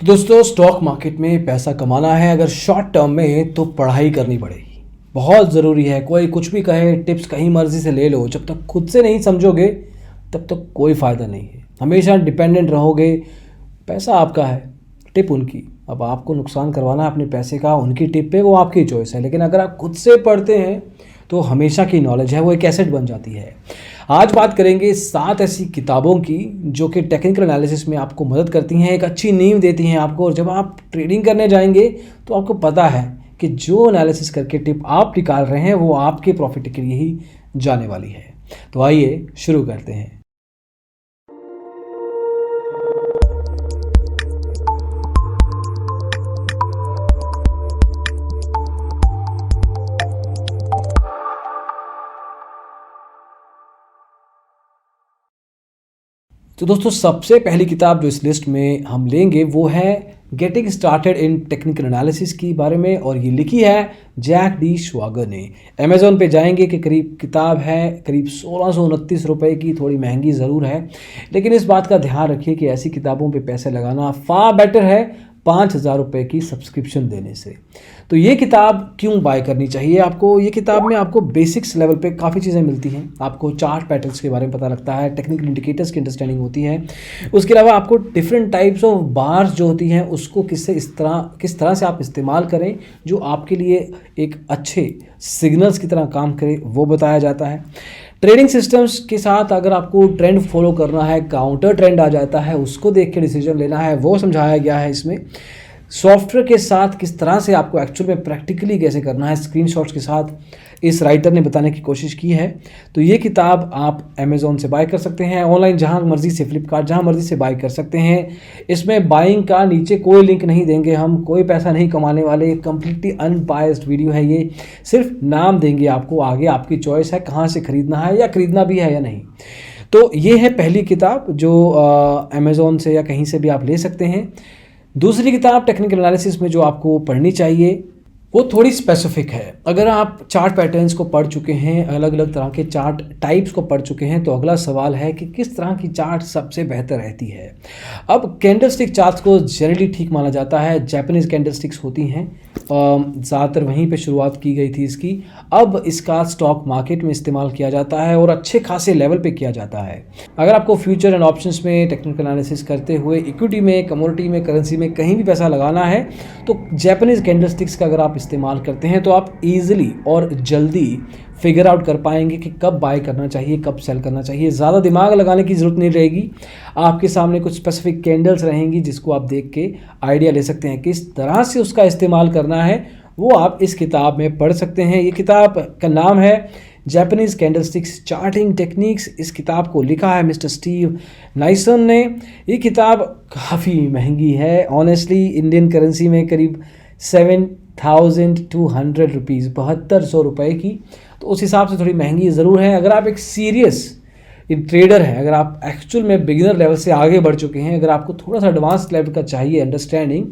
तो दोस्तों, stock market में पैसा कमाना है अगर शॉर्ट टर्म में, तो पढ़ाई करनी पड़ेगी। बहुत ज़रूरी है। कोई कुछ भी कहे, टिप्स कहीं मर्जी से ले लो, जब तक खुद से नहीं समझोगे तब तक कोई फ़ायदा नहीं है। हमेशा डिपेंडेंट रहोगे। पैसा आपका है, टिप उनकी। अब आपको नुकसान करवाना है अपने पैसे का उनकी टिप पे, वो आपकी चॉइस है। लेकिन अगर आप खुद से पढ़ते हैं तो हमेशा की नॉलेज है वो एक एसेट बन जाती है। आज बात करेंगे 7 ऐसी किताबों की जो कि टेक्निकल एनालिसिस में आपको मदद करती हैं, एक अच्छी नींव देती हैं आपको। और जब आप ट्रेडिंग करने जाएंगे तो आपको पता है कि जो एनालिसिस करके टिप आप निकाल रहे हैं वो आपके प्रॉफिट के लिए ही जाने वाली है। तो आइए शुरू करते हैं। तो दोस्तों, सबसे पहली किताब जो इस लिस्ट में हम लेंगे वो है getting started in technical analysis की बारे में, और ये लिखी है जैक डी श्वागर ने। अमेज़ॉन पे जाएंगे कि करीब किताब है करीब 1629 रुपए की। थोड़ी महंगी ज़रूर है, लेकिन इस बात का ध्यान रखिए कि ऐसी किताबों पे पैसे लगाना फ़ार बेटर है 5,000 रुपये की सब्सक्रिप्शन देने से। तो ये किताब क्यों बाय करनी चाहिए आपको? ये किताब में आपको बेसिक्स लेवल पे काफ़ी चीज़ें मिलती हैं। आपको चार्ट पैटर्न्स के बारे में पता लगता है, टेक्निकल इंडिकेटर्स की अंडरस्टैंडिंग होती है। उसके अलावा आपको डिफरेंट टाइप्स ऑफ बार्स जो होती हैं उसको किस तरह से आप इस्तेमाल करें जो आपके लिए एक अच्छे सिग्नल्स की तरह काम करे, वो बताया जाता है। ट्रेडिंग सिस्टम्स के साथ अगर आपको ट्रेंड फॉलो करना है, काउंटर ट्रेंड आ जाता है, उसको देख के डिसीजन लेना है, वो समझाया गया है इसमें। सॉफ्टवेयर के साथ किस तरह से आपको एक्चुअल में प्रैक्टिकली कैसे करना है, स्क्रीनशॉट्स के साथ इस राइटर ने बताने की कोशिश की है। तो ये किताब आप अमेज़ॉन से बाय कर सकते हैं, ऑनलाइन जहाँ मर्जी से, फ्लिपकार्ट जहाँ मर्जी से बाय कर सकते हैं। इसमें बाइंग का नीचे कोई लिंक नहीं देंगे हम, कोई पैसा नहीं कमाने वाले, कंप्लीटली अनबायस्ड वीडियो है ये। सिर्फ नाम देंगे आपको, आगे आपकी चॉइस है कहाँ से ख़रीदना है या ख़रीदना भी है या नहीं। तो ये है पहली किताब जो अमेज़ॉन से या कहीं से भी आप ले सकते हैं। दूसरी किताब टेक्निकल एनालिसिस में जो आपको पढ़नी चाहिए वो थोड़ी स्पेसिफिक है। अगर आप चार्ट पैटर्न्स को पढ़ चुके हैं, अलग अलग तरह के चार्ट टाइप्स को पढ़ चुके हैं, तो अगला सवाल है कि किस तरह की चार्ट सबसे बेहतर रहती है। अब कैंडलस्टिक चार्ट्स को जनरली ठीक माना जाता है। जापानीज़ कैंडलस्टिक्स होती हैं, ज़्यादातर वहीं पे शुरुआत की गई थी इसकी। अब इसका स्टॉक मार्केट में इस्तेमाल किया जाता है और अच्छे खासे लेवल पे किया जाता है। अगर आपको फ्यूचर एंड ऑप्शंस में टेक्निकल एनालिसिस करते हुए इक्विटी में, कमोडिटी में, करेंसी में कहीं भी पैसा लगाना है तो जापानीज़ कैंडलस्टिक्स का अगर आप इस्तेमाल करते हैं तो आप ईजिली और जल्दी फिगर आउट कर पाएंगे कि कब बाय करना चाहिए, कब सेल करना चाहिए। ज़्यादा दिमाग लगाने की ज़रूरत नहीं रहेगी। आपके सामने कुछ स्पेसिफिक कैंडल्स रहेंगी जिसको आप देख के आइडिया ले सकते हैं किस तरह से उसका इस्तेमाल करना है। वो आप इस किताब में पढ़ सकते हैं। ये किताब का नाम है जापानीज़ कैंडलस्टिक्स चार्टिंग टेक्निक्स। इस किताब को लिखा है मिस्टर स्टीव नाइसन ने। ये किताब काफ़ी महंगी है ऑनेस्टली। इंडियन करेंसी में करीब 7,200 रुपीज़, 7200 रुपये की। तो उस हिसाब से थोड़ी महंगी ज़रूर है। अगर आप एक सीरियस ट्रेडर हैं, अगर आप एक्चुअल में बिगिनर लेवल से आगे बढ़ चुके हैं, अगर आपको थोड़ा सा एडवांस लेवल का चाहिए अंडरस्टैंडिंग,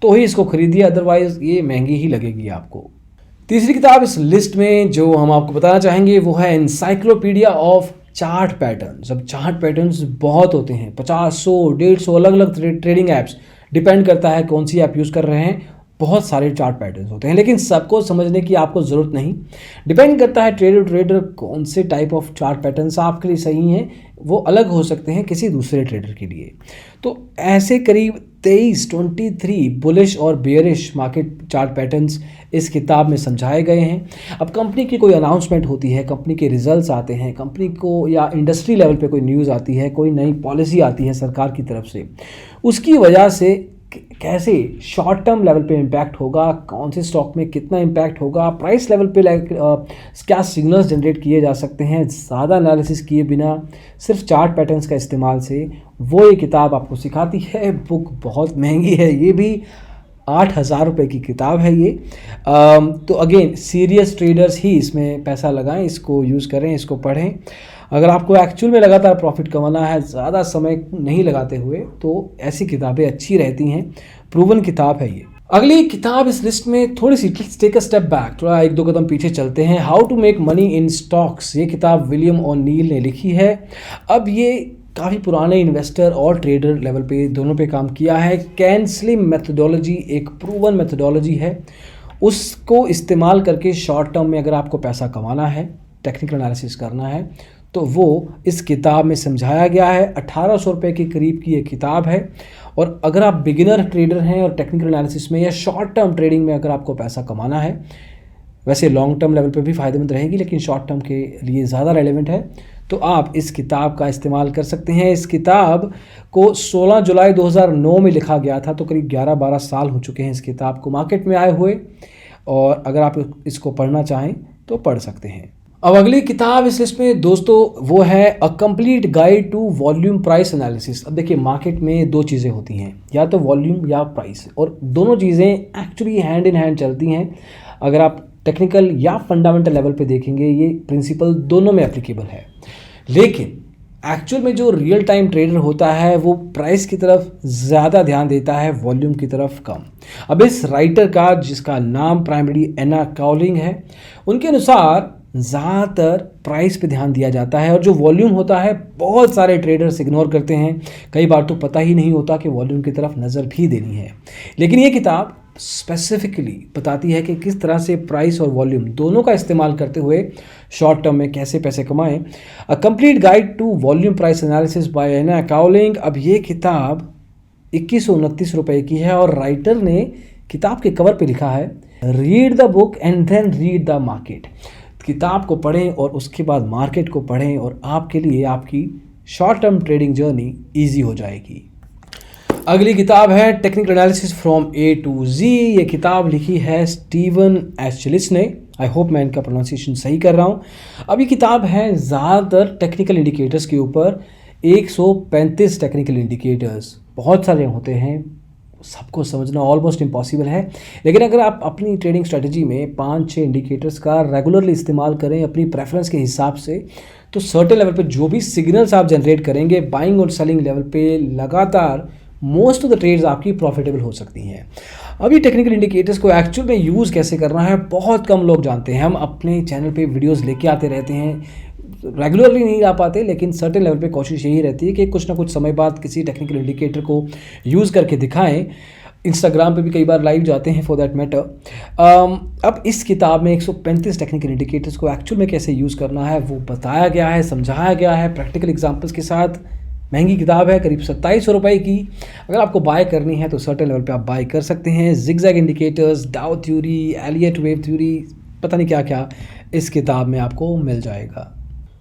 तो ही इसको खरीदिए, अदरवाइज़ ये महंगी ही लगेगी आपको। तीसरी किताब इस लिस्ट में जो हम आपको बताना चाहेंगे वो है एनसाइक्लोपीडिया ऑफ चार्ट पैटर्न्स। अब चार्ट पैटर्न्स बहुत होते हैं, 50, 100, 150 अलग अलग ट्रेडिंग ऐप्स, डिपेंड करता है कौन सी ऐप यूज़ कर रहे हैं। बहुत सारे चार्ट पैटर्न्स होते हैं, लेकिन सबको समझने की आपको ज़रूरत नहीं। डिपेंड करता है ट्रेडर कौन से टाइप ऑफ चार्ट पैटर्न्स आपके लिए सही हैं, वो अलग हो सकते हैं किसी दूसरे ट्रेडर के लिए। तो ऐसे करीब 23 बुलिश और बेयरिश मार्केट चार्ट पैटर्न्स इस किताब में समझाए गए हैं। अब कंपनी की कोई अनाउंसमेंट होती है, कंपनी के रिजल्ट्स आते हैं, कंपनी को या इंडस्ट्री लेवल पे कोई न्यूज़ आती है, कोई नई पॉलिसी आती है सरकार की तरफ से, उसकी वजह से कैसे शॉर्ट टर्म लेवल पे इम्पैक्ट होगा, कौन से स्टॉक में कितना इम्पैक्ट होगा, प्राइस लेवल पे क्या सिग्नल्स जनरेट किए जा सकते हैं ज़्यादा एनालिसिस किए बिना, सिर्फ चार्ट पैटर्न्स का इस्तेमाल से, वो ये किताब आपको सिखाती है। बुक बहुत महंगी है, ये भी 8,000 रुपये की किताब है ये। तो अगेन सीरियस ट्रेडर्स ही इसमें पैसा लगाएं, इसको यूज़ करें, इसको पढ़ें। अगर आपको एक्चुअल में लगातार प्रॉफिट कमाना है, ज़्यादा समय नहीं लगाते हुए, तो ऐसी किताबें अच्छी रहती हैं। प्रूवन किताब है ये। अगली किताब इस लिस्ट में थोड़ी सी, टेक अ स्टेप बैक, थोड़ा 1-2 कदम पीछे चलते हैं। How to make money in stocks, ये किताब विलियम ओ'नील ने लिखी है। अब ये काफ़ी पुराने इन्वेस्टर और ट्रेडर लेवल पे दोनों पे काम किया है। कैन स्लिम मेथोडोलॉजी एक प्रूवन मेथोडोलॉजी है, उसको इस्तेमाल करके शॉर्ट टर्म में अगर आपको पैसा कमाना है, टेक्निकल एनालिसिस करना है, तो वो इस किताब में समझाया गया है। 1800 रुपये के करीब की ये किताब है। और अगर आप बिगिनर ट्रेडर हैं और टेक्निकल एनालिसिस में या शॉर्ट टर्म ट्रेडिंग में अगर आपको पैसा कमाना है, वैसे लॉन्ग टर्म लेवल पे भी फ़ायदेमंद रहेगी लेकिन शॉर्ट टर्म के लिए ज़्यादा रेलेवेंट है, तो आप इस किताब का इस्तेमाल कर सकते हैं। इस किताब को 16 जुलाई 2009 में लिखा गया था, तो करीब 11-12 साल हो चुके हैं इस किताब को मार्केट में आए हुए, और अगर आप इसको पढ़ना चाहें तो पढ़ सकते हैं। अब अगली किताब इस लिस्ट में दोस्तों वो है a complete guide to volume price analysis. अब देखिए, मार्केट में दो चीज़ें होती हैं, या तो वॉल्यूम या प्राइस, और दोनों चीज़ें एक्चुअली हैंड इन हैंड चलती हैं। अगर आप टेक्निकल या फंडामेंटल लेवल पे देखेंगे, ये प्रिंसिपल दोनों में एप्लीकेबल है। लेकिन एक्चुअल में जो रियल टाइम ट्रेडर होता है वो प्राइस की तरफ ज़्यादा ध्यान देता है, वॉल्यूम की तरफ कम। अब इस राइटर का, जिसका नाम प्राइमरी एना काउलिंग है, उनके अनुसार ज़्यादातर प्राइस पे ध्यान दिया जाता है, और जो वॉल्यूम होता है बहुत सारे ट्रेडर्स इग्नोर करते हैं। कई बार तो पता ही नहीं होता कि वॉल्यूम की तरफ नज़र भी देनी है। लेकिन ये किताब स्पेसिफिकली बताती है कि किस तरह से प्राइस और वॉल्यूम दोनों का इस्तेमाल करते हुए शॉर्ट टर्म में कैसे पैसे कमाएं। A complete guide to volume price analysis by Anna Coulling. अब ये किताब 2129 रुपये की है, और राइटर ने किताब के कवर पे लिखा है, read the book and then read the market. किताब को पढ़ें और उसके बाद मार्केट को पढ़ें, और आपके लिए आपकी short term trading journey easy हो जाएगी। अगली किताब है technical analysis from A to Z. ये किताब लिखी है स्टीवन एशलिस ने। आई होप मैं इनका प्रोनाउंसिएशन सही कर रहा हूँ। अब ये किताब है ज़्यादातर टेक्निकल इंडिकेटर्स के ऊपर, 135 टेक्निकल इंडिकेटर्स, बहुत सारे होते हैं, सबको समझना ऑलमोस्ट इम्पॉसिबल है। लेकिन अगर आप अपनी ट्रेडिंग स्ट्रेटजी में 5-6 इंडिकेटर्स का रेगुलरली इस्तेमाल करें अपनी प्रेफरेंस के हिसाब से, तो सर्टेन लेवल पे जो भी सिग्नल्स आप जनरेट करेंगे बाइंग और सेलिंग लेवल पे, लगातार मोस्ट ऑफ द ट्रेड्स आपकी प्रॉफिटेबल हो सकती हैं। अभी टेक्निकल इंडिकेटर्स को एक्चुअल में यूज़ कैसे करना है बहुत कम लोग जानते हैं। हम अपने चैनल पे वीडियोस लेके आते रहते हैं, रेगुलरली नहीं ला पाते, लेकिन सर्टेन लेवल पे कोशिश यही रहती है कि कुछ ना कुछ समय बाद किसी टेक्निकल इंडिकेटर को यूज़ करके दिखाएं। इंस्टाग्राम पे भी कई बार लाइव जाते हैं फॉर दैट मैटर। अब इस किताब में 135 टेक्निकल इंडिकेटर्स को एक्चुअल में कैसे यूज़ करना है वो बताया गया है, समझाया गया है प्रैक्टिकल एग्जाम्पल्स के साथ। महंगी किताब है, करीब 2700 रुपये की। अगर आपको बाय करनी है तो सर्टेन लेवल पे आप बाय कर सकते हैं। Zigzag indicators, Dow theory, Elliott wave theory, पता नहीं क्या क्या इस किताब में आपको मिल जाएगा।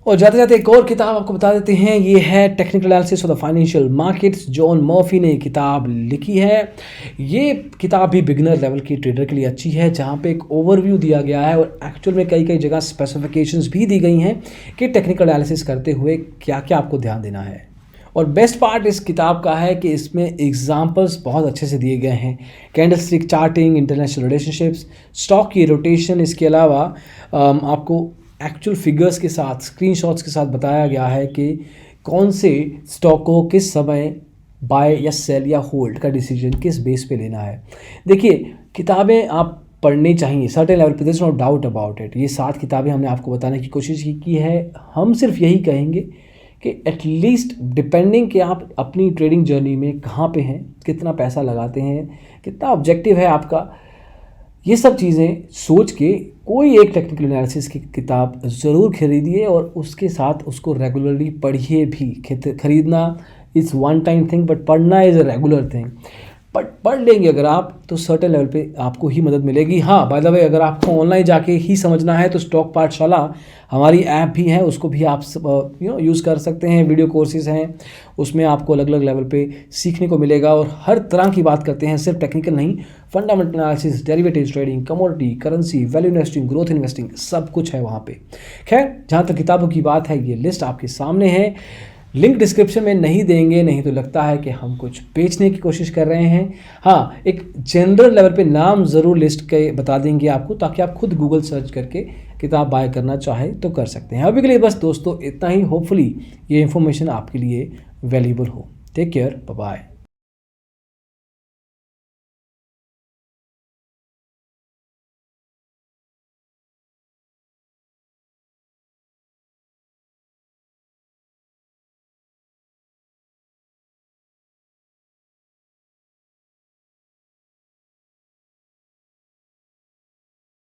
और जाते जाते एक और किताब आपको बता देते हैं, ये है technical analysis of the financial markets. John Murphy ने किताब लिखी है। ये किताब भी बिगिनर लेवल की ट्रेडर के लिए अच्छी है, जहाँ पे एक ओवरव्यू दिया गया है और एक्चुअल में कई कई जगह स्पेसिफिकेशंस भी दी गई हैं कि टेक्निकल एनालिसिस करते हुए क्या क्या आपको ध्यान देना है। और बेस्ट पार्ट इस किताब का है कि इसमें एग्जाम्पल्स बहुत अच्छे से दिए गए हैं, candlestick charting, international relationships, stock की रोटेशन। इसके अलावा आपको एक्चुअल फिगर्स के साथ, स्क्रीनशॉट्स के साथ बताया गया है कि कौन से स्टॉक को किस समय बाय या सेल या होल्ड का डिसीजन किस बेस पे लेना है। देखिए, किताबें आप पढ़नी चाहिए सर्टेन लेवल पे, there is no doubt about it. ये 7 किताबें हमने आपको बताने की कोशिश की है। हम सिर्फ यही कहेंगे कि एटलीस्ट डिपेंडिंग कि आप अपनी ट्रेडिंग जर्नी में कहाँ पे हैं, कितना पैसा लगाते हैं, कितना ऑब्जेक्टिव है आपका, ये सब चीज़ें सोच के कोई एक टेक्निकल एनालिसिस की किताब ज़रूर खरीदिए और उसके साथ उसको रेगुलरली पढ़िए भी। खरीदना is one time thing but पढ़ना is a regular thing. But पढ़ लेंगे अगर आप तो सर्टेन लेवल पे आपको ही मदद मिलेगी। हाँ, बाय द वे, अगर आपको ऑनलाइन जाके ही समझना है तो स्टॉक पाठशाला हमारी ऐप भी है, उसको भी आप यूज़ कर सकते हैं। वीडियो कोर्सेज हैं, उसमें आपको अलग अलग लेवल पे सीखने को मिलेगा और हर तरह की बात करते हैं, सिर्फ टेक्निकल नहीं, fundamental analysis, derivatives trading, commodity, currency, value investing, growth investing, सब कुछ है वहाँ पे। खैर, जहाँ तक किताबों की बात है, ये लिस्ट आपके सामने है। लिंक डिस्क्रिप्शन में नहीं देंगे, नहीं तो लगता है कि हम कुछ बेचने की कोशिश कर रहे हैं। हाँ, एक जनरल लेवल पे नाम ज़रूर लिस्ट के बता देंगे आपको, ताकि आप खुद गूगल सर्च करके किताब बाय करना चाहे तो कर सकते हैं। अभी के लिए बस दोस्तों इतना ही। होपफुली ये इन्फॉर्मेशन आपके लिए वैल्यूएबल हो। Take care, bye bye.